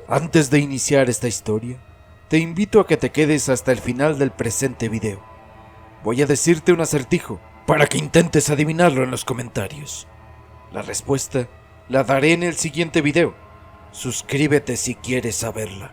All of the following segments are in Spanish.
Antes de iniciar esta historia, te invito a que te quedes hasta el final del presente video. Voy a decirte un acertijo para que intentes adivinarlo en los comentarios. La respuesta la daré en el siguiente video. Suscríbete si quieres saberla.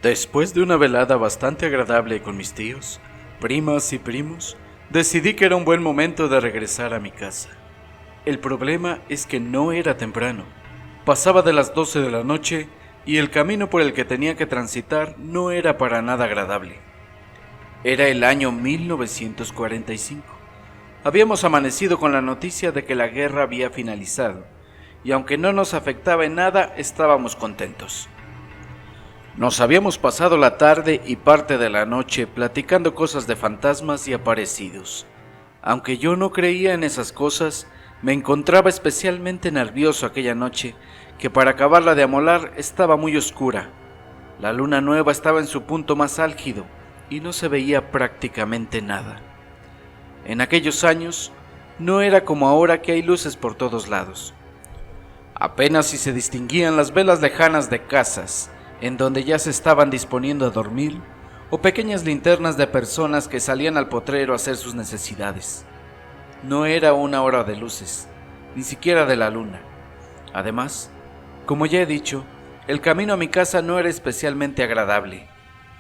Después de una velada bastante agradable con mis tíos, primas y primos, decidí que era un buen momento de regresar a mi casa. El problema es que no era temprano. Pasaba de las 12 de la noche y el camino por el que tenía que transitar no era para nada agradable. Era el año 1945. Habíamos amanecido con la noticia de que la guerra había finalizado, y aunque no nos afectaba en nada, estábamos contentos. Nos habíamos pasado la tarde y parte de la noche platicando cosas de fantasmas y aparecidos. Aunque yo no creía en esas cosas, me encontraba especialmente nervioso aquella noche, que para acabarla de amolar estaba muy oscura. La luna nueva estaba en su punto más álgido y no se veía prácticamente nada. En aquellos años no era como ahora que hay luces por todos lados. Apenas si se distinguían las velas lejanas de casas, en donde ya se estaban disponiendo a dormir, o pequeñas linternas de personas que salían al potrero a hacer sus necesidades. No era una hora de luces, ni siquiera de la luna. Además, como ya he dicho, el camino a mi casa no era especialmente agradable.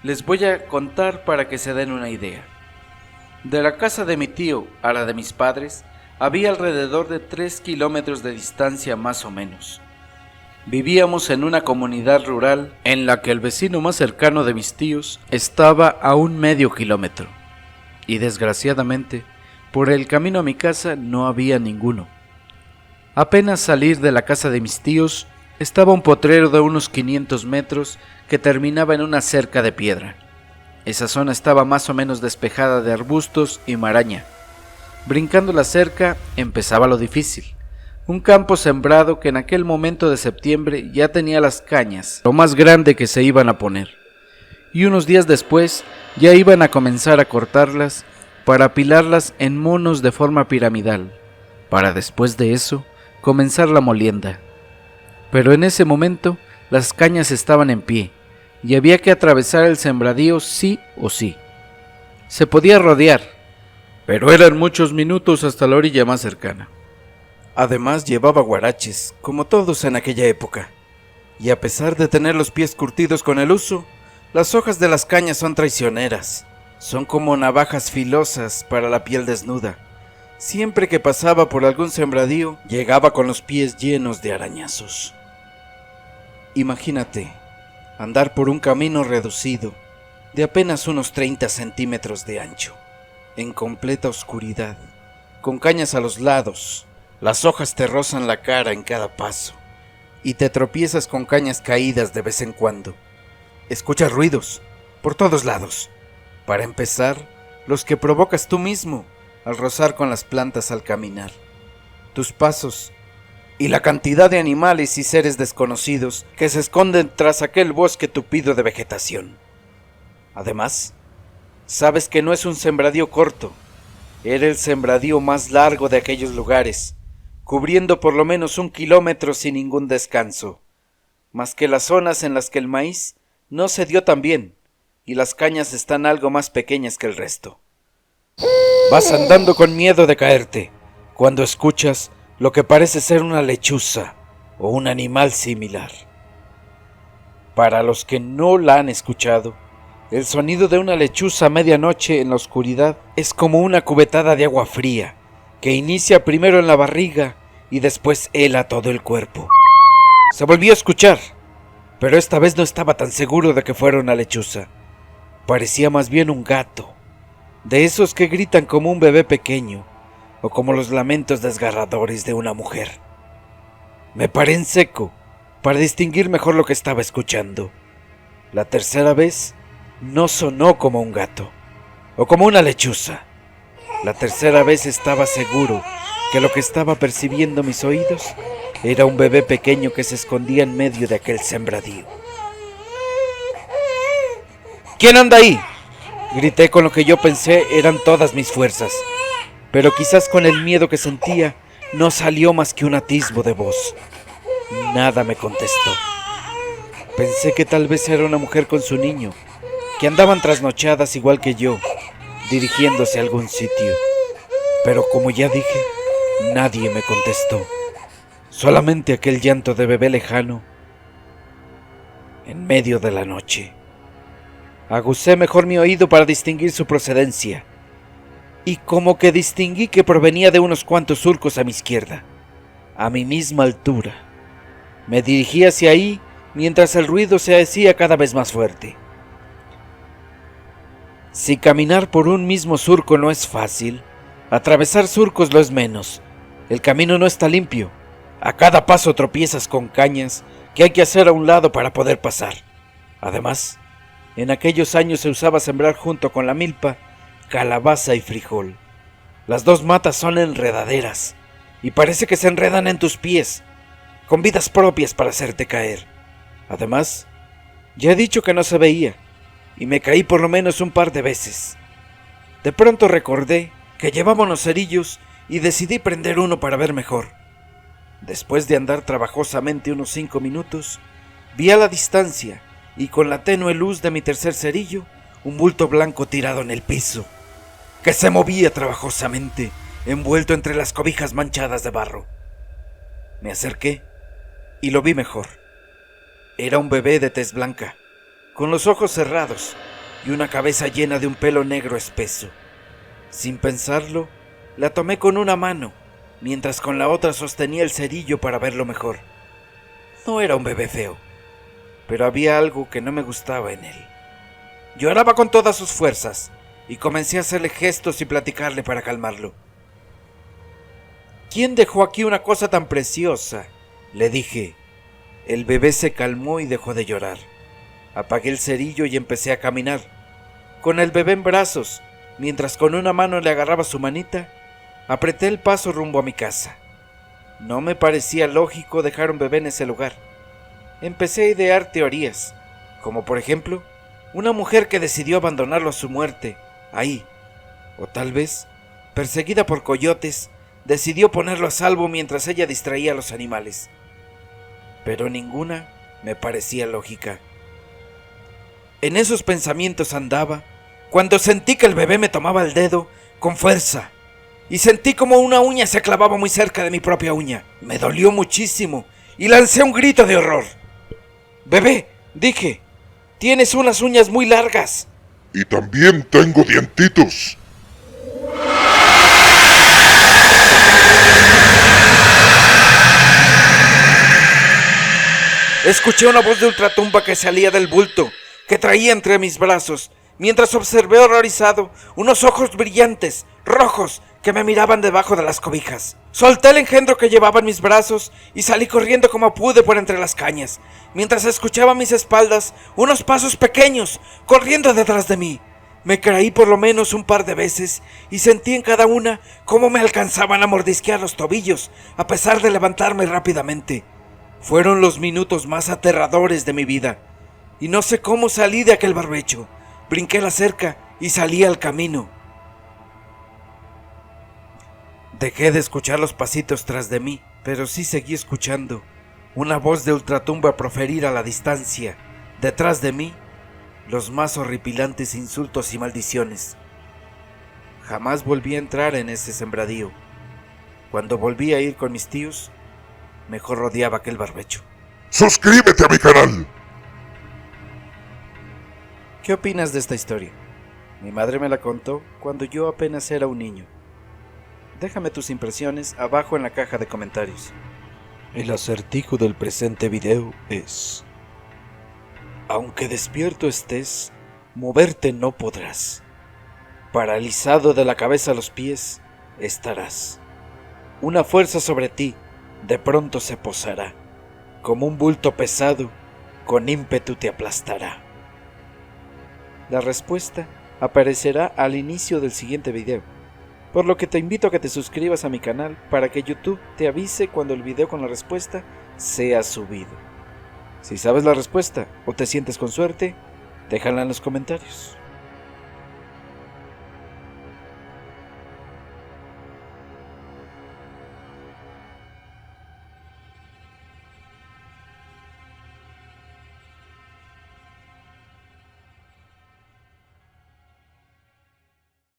Les voy a contar para que se den una idea. De la casa de mi tío a la de mis padres, había alrededor de 3 kilómetros de distancia más o menos. Vivíamos en una comunidad rural en la que el vecino más cercano de mis tíos estaba a un medio kilómetro, y desgraciadamente, por el camino a mi casa no había ninguno. Apenas salir de la casa de mis tíos, estaba un potrero de unos 500 metros que terminaba en una cerca de piedra. Esa zona estaba más o menos despejada de arbustos y maraña. Brincando la cerca empezaba lo difícil. Un campo sembrado que en aquel momento de septiembre ya tenía las cañas, lo más grande que se iban a poner. Y unos días después ya iban a comenzar a cortarlas para apilarlas en monos de forma piramidal, para después de eso comenzar la molienda. Pero en ese momento las cañas estaban en pie y había que atravesar el sembradío sí o sí. Se podía rodear, pero eran muchos minutos hasta la orilla más cercana. Además llevaba guaraches, como todos en aquella época, y a pesar de tener los pies curtidos con el uso, las hojas de las cañas son traicioneras. Son como navajas filosas para la piel desnuda. Siempre que pasaba por algún sembradío, llegaba con los pies llenos de arañazos. Imagínate, andar por un camino reducido, de apenas unos 30 centímetros de ancho, en completa oscuridad, con cañas a los lados. Las hojas te rozan la cara en cada paso, y te tropiezas con cañas caídas de vez en cuando. Escuchas ruidos por todos lados. Para empezar, los que provocas tú mismo al rozar con las plantas al caminar. Tus pasos y la cantidad de animales y seres desconocidos que se esconden tras aquel bosque tupido de vegetación. Además, sabes que no es un sembradío corto, era el sembradío más largo de aquellos lugares, cubriendo por lo menos 1 kilómetro sin ningún descanso, más que las zonas en las que el maíz no se dio tan bien y las cañas están algo más pequeñas que el resto. Vas andando con miedo de caerte cuando escuchas lo que parece ser una lechuza o un animal similar. Para los que no la han escuchado, el sonido de una lechuza a medianoche en la oscuridad es como una cubetada de agua fría que inicia primero en la barriga y después hela todo el cuerpo. Se volvió a escuchar, pero esta vez no estaba tan seguro de que fuera una lechuza. Parecía más bien un gato, de esos que gritan como un bebé pequeño, o como los lamentos desgarradores de una mujer. Me paré en seco para distinguir mejor lo que estaba escuchando. La tercera vez no sonó como un gato, o como una lechuza. La tercera vez estaba seguro que lo que estaba percibiendo mis oídos Era un bebé pequeño que se escondía en medio de aquel sembradío. ¿Quién anda ahí?, grité con lo que yo pensé eran todas mis fuerzas, pero quizás con el miedo que sentía no salió más que un atisbo de voz. Nada me contestó. Pensé que tal vez era una mujer con su niño, que andaban trasnochadas igual que yo, dirigiéndose a algún sitio. Pero como ya dije, nadie me contestó. Solamente aquel llanto de bebé lejano en medio de la noche. Aguzé mejor mi oído para distinguir su procedencia, y como que distinguí que provenía de unos cuantos surcos a mi izquierda, a mi misma altura. Me dirigí hacia ahí mientras el ruido se hacía cada vez más fuerte. Si caminar por un mismo surco no es fácil, atravesar surcos lo es menos. El camino no está limpio. A cada paso tropiezas con cañas que hay que hacer a un lado para poder pasar. Además, en aquellos años se usaba sembrar junto con la milpa calabaza y frijol. Las dos matas son enredaderas y parece que se enredan en tus pies, con vidas propias para hacerte caer. Además, ya he dicho que no se veía, y me caí por lo menos un par de veces. De pronto recordé que llevaba unos cerillos y decidí prender uno para ver mejor. Después de andar trabajosamente unos 5 minutos, vi a la distancia, y con la tenue luz de mi tercer cerillo, un bulto blanco tirado en el piso, que se movía trabajosamente, envuelto entre las cobijas manchadas de barro. Me acerqué y lo vi mejor. Era un bebé de tez blanca, con los ojos cerrados y una cabeza llena de un pelo negro espeso. Sin pensarlo, la tomé con una mano, mientras con la otra sostenía el cerillo para verlo mejor. No era un bebé feo, pero había algo que no me gustaba en él. Lloraba con todas sus fuerzas y comencé a hacerle gestos y platicarle para calmarlo. ¿Quién dejó aquí una cosa tan preciosa?, le dije. El bebé se calmó y dejó de llorar. Apagué el cerillo y empecé a caminar, con el bebé en brazos, mientras con una mano le agarraba su manita. Apreté el paso rumbo a mi casa. No me parecía lógico dejar un bebé en ese lugar. Empecé a idear teorías, como por ejemplo, una mujer que decidió abandonarlo a su muerte, ahí. O tal vez, perseguida por coyotes, decidió ponerlo a salvo mientras ella distraía a los animales. Pero ninguna me parecía lógica. En esos pensamientos andaba, cuando sentí que el bebé me tomaba el dedo con fuerza, y sentí como una uña se clavaba muy cerca de mi propia uña. Me dolió muchísimo, y lancé un grito de horror. «Bebé», dije, «tienes unas uñas muy largas». «Y también tengo dientitos». Escuché una voz de ultratumba que salía del bulto que traía entre mis brazos, mientras observé horrorizado unos ojos brillantes, rojos, que me miraban debajo de las cobijas. Solté el engendro que llevaba en mis brazos y salí corriendo como pude por entre las cañas, mientras escuchaba a mis espaldas unos pasos pequeños corriendo detrás de mí. Me caí por lo menos un par de veces y sentí en cada una cómo me alcanzaban a mordisquear los tobillos, a pesar de levantarme rápidamente. Fueron los minutos más aterradores de mi vida, y no sé cómo salí de aquel barbecho. Brinqué la cerca y salí al camino. Dejé de escuchar los pasitos tras de mí, pero sí seguí escuchando una voz de ultratumba proferir a la distancia, detrás de mí, los más horripilantes insultos y maldiciones. Jamás volví a entrar en ese sembradío. Cuando volví a ir con mis tíos, mejor rodeaba aquel barbecho. ¡Suscríbete a mi canal! ¿Qué opinas de esta historia? Mi madre me la contó cuando yo apenas era un niño. Déjame tus impresiones abajo en la caja de comentarios. El acertijo del presente video es: aunque despierto estés, moverte no podrás. Paralizado de la cabeza a los pies estarás. Una fuerza sobre ti de pronto se posará. Como un bulto pesado, con ímpetu te aplastará. La respuesta aparecerá al inicio del siguiente video. por lo que te invito a que te suscribas a mi canal para que YouTube te avise cuando el video con la respuesta sea subido. Si sabes la respuesta o te sientes con suerte, déjala en los comentarios.